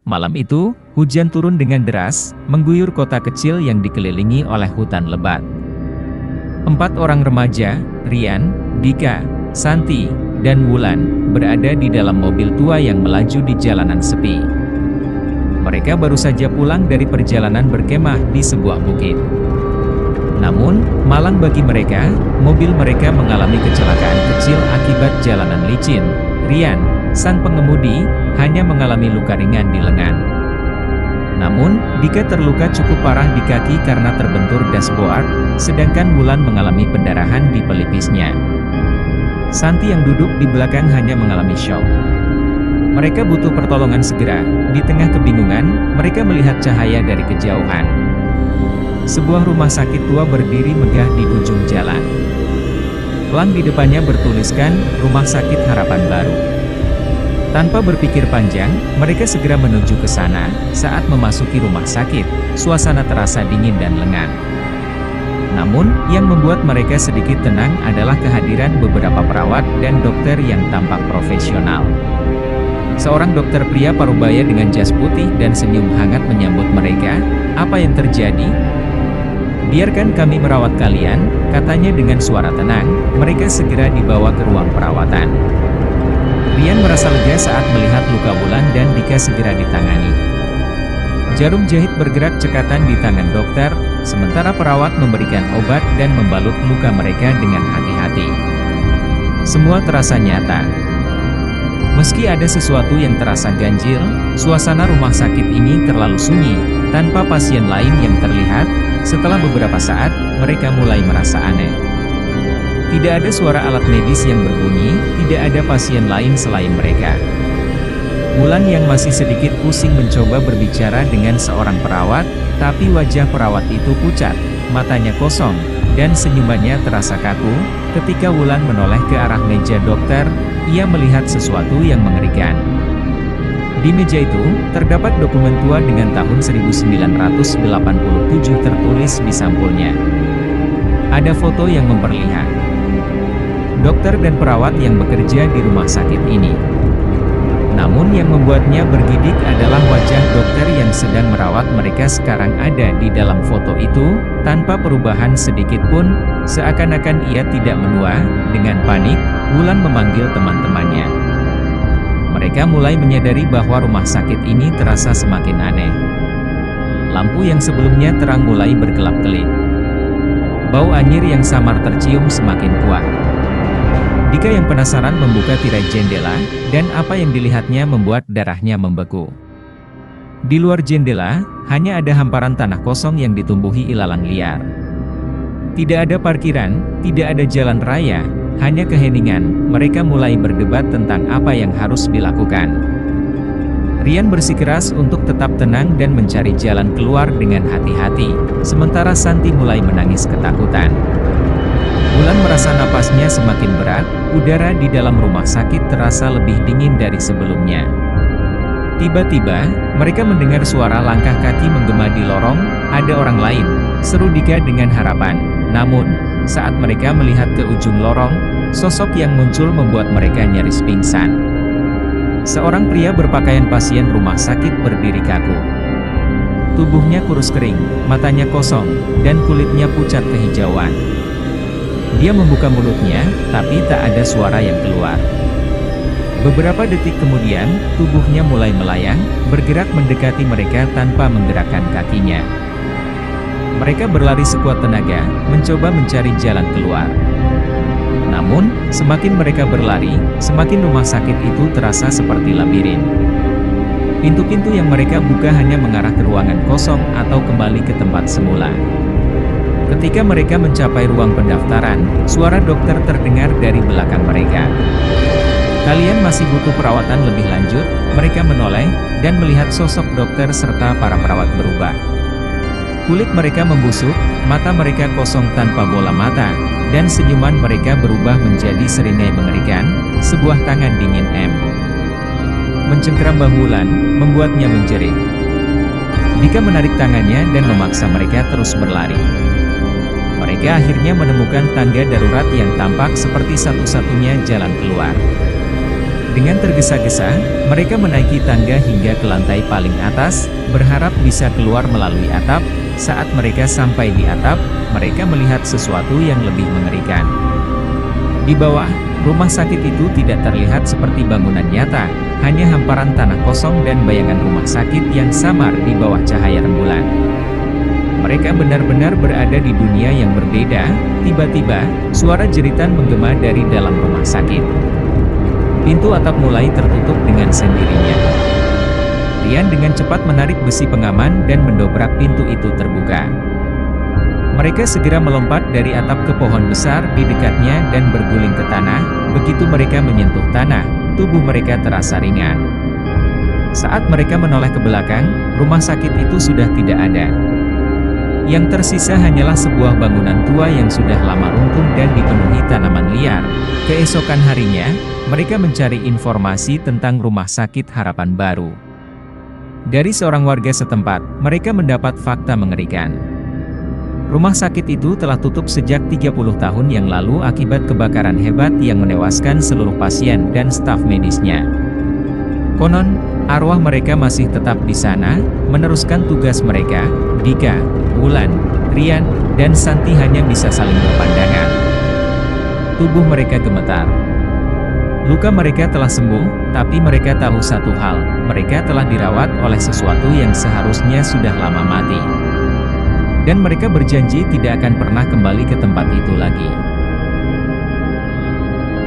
Malam itu, hujan turun dengan deras, mengguyur kota kecil yang dikelilingi oleh hutan lebat. 4 orang remaja, Rian, Dika, Santi, dan Wulan, berada di dalam mobil tua yang melaju di jalanan sepi. Mereka baru saja pulang dari perjalanan berkemah di sebuah bukit. Namun, malang bagi mereka, mobil mereka mengalami kecelakaan kecil akibat jalanan licin. Rian, sang pengemudi, hanya mengalami luka ringan di lengan. Namun, Dika terluka cukup parah di kaki karena terbentur dashboard, sedangkan Wulan mengalami pendarahan di pelipisnya. Santi yang duduk di belakang hanya mengalami syok. Mereka butuh pertolongan segera. Di tengah kebingungan, mereka melihat cahaya dari kejauhan. Sebuah rumah sakit tua berdiri megah di ujung jalan. Pelang di depannya bertuliskan, Rumah Sakit Harapan Baru. Tanpa berpikir panjang, mereka segera menuju ke sana. Saat memasuki rumah sakit, suasana terasa dingin dan lengang. Namun, yang membuat mereka sedikit tenang adalah kehadiran beberapa perawat dan dokter yang tampak profesional. Seorang dokter pria parubaya dengan jas putih dan senyum hangat menyambut mereka. "Apa yang terjadi? Biarkan kami merawat kalian," katanya dengan suara tenang. Mereka segera dibawa ke ruang perawatan. Rian merasa lega saat melihat luka Wulan dan Dika segera ditangani. Jarum jahit bergerak cekatan di tangan dokter, sementara perawat memberikan obat dan membalut luka mereka dengan hati-hati. Semua terasa nyata. Meski ada sesuatu yang terasa ganjil, suasana rumah sakit ini terlalu sunyi, tanpa pasien lain yang terlihat. Setelah beberapa saat, mereka mulai merasa aneh. Tidak ada suara alat medis yang berbunyi, tidak ada pasien lain selain mereka. Wulan yang masih sedikit pusing mencoba berbicara dengan seorang perawat, tapi wajah perawat itu pucat, matanya kosong, dan senyumannya terasa kaku. Ketika Wulan menoleh ke arah meja dokter, ia melihat sesuatu yang mengerikan. Di meja itu, terdapat dokumen tua dengan tahun 1987 tertulis di sampulnya. Ada foto yang memperlihatkan dokter dan perawat yang bekerja di rumah sakit ini. Namun yang membuatnya bergidik adalah wajah dokter yang sedang merawat mereka sekarang ada di dalam foto itu, tanpa perubahan sedikit pun, seakan-akan ia tidak menua. Dengan panik, Wulan memanggil teman-temannya. Mereka mulai menyadari bahwa rumah sakit ini terasa semakin aneh. Lampu yang sebelumnya terang mulai berkelap-kelip. Bau anyir yang samar tercium semakin kuat. Dika yang penasaran membuka tirai jendela, dan apa yang dilihatnya membuat darahnya membeku. Di luar jendela, hanya ada hamparan tanah kosong yang ditumbuhi ilalang liar. Tidak ada parkiran, tidak ada jalan raya, hanya keheningan. Mereka mulai berdebat tentang apa yang harus dilakukan. Rian bersikeras untuk tetap tenang dan mencari jalan keluar dengan hati-hati, sementara Santi mulai menangis ketakutan. Wulan merasa napasnya semakin berat, udara di dalam rumah sakit terasa lebih dingin dari sebelumnya. Tiba-tiba, mereka mendengar suara langkah kaki menggema di lorong. "Ada orang lain," seru Dika dengan harapan. Namun, saat mereka melihat ke ujung lorong, sosok yang muncul membuat mereka nyaris pingsan. Seorang pria berpakaian pasien rumah sakit berdiri kaku. Tubuhnya kurus kering, matanya kosong, dan kulitnya pucat kehijauan. Dia membuka mulutnya, tapi tak ada suara yang keluar. Beberapa detik kemudian, tubuhnya mulai melayang, bergerak mendekati mereka tanpa menggerakkan kakinya. Mereka berlari sekuat tenaga, mencoba mencari jalan keluar. Namun, semakin mereka berlari, semakin rumah sakit itu terasa seperti labirin. Pintu-pintu yang mereka buka hanya mengarah ke ruangan kosong atau kembali ke tempat semula. Ketika mereka mencapai ruang pendaftaran, suara dokter terdengar dari belakang mereka. "Kalian masih butuh perawatan lebih lanjut?" Mereka menoleh, dan melihat sosok dokter serta para perawat berubah. Kulit mereka membusuk, mata mereka kosong tanpa bola mata, dan senyuman mereka berubah menjadi seringai mengerikan. Sebuah tangan dingin mencengkeram bahu Wulan, membuatnya menjerit. Dika menarik tangannya dan memaksa mereka terus berlari. Mereka akhirnya menemukan tangga darurat yang tampak seperti satu-satunya jalan keluar. Dengan tergesa-gesa, mereka menaiki tangga hingga ke lantai paling atas, berharap bisa keluar melalui atap. Saat mereka sampai di atap, mereka melihat sesuatu yang lebih mengerikan. Di bawah, rumah sakit itu tidak terlihat seperti bangunan nyata, hanya hamparan tanah kosong dan bayangan rumah sakit yang samar di bawah cahaya rembulan. Mereka benar-benar berada di dunia yang berbeda. Tiba-tiba, suara jeritan menggema dari dalam rumah sakit. Pintu atap mulai tertutup dengan sendirinya. Rian dengan cepat menarik besi pengaman dan mendobrak pintu itu terbuka. Mereka segera melompat dari atap ke pohon besar di dekatnya dan berguling ke tanah. Begitu mereka menyentuh tanah, tubuh mereka terasa ringan. Saat mereka menoleh ke belakang, rumah sakit itu sudah tidak ada. Yang tersisa hanyalah sebuah bangunan tua yang sudah lama runtuh dan dipenuhi tanaman liar. Keesokan harinya, mereka mencari informasi tentang Rumah Sakit Harapan Baru. Dari seorang warga setempat, mereka mendapat fakta mengerikan. Rumah sakit itu telah tutup sejak 30 tahun yang lalu akibat kebakaran hebat yang menewaskan seluruh pasien dan staf medisnya. Konon, arwah mereka masih tetap di sana, meneruskan tugas mereka. Dika, Wulan, Rian, dan Santi hanya bisa saling berpandangan. Tubuh mereka gemetar. Luka mereka telah sembuh, tapi mereka tahu satu hal, mereka telah dirawat oleh sesuatu yang seharusnya sudah lama mati. Dan mereka berjanji tidak akan pernah kembali ke tempat itu lagi.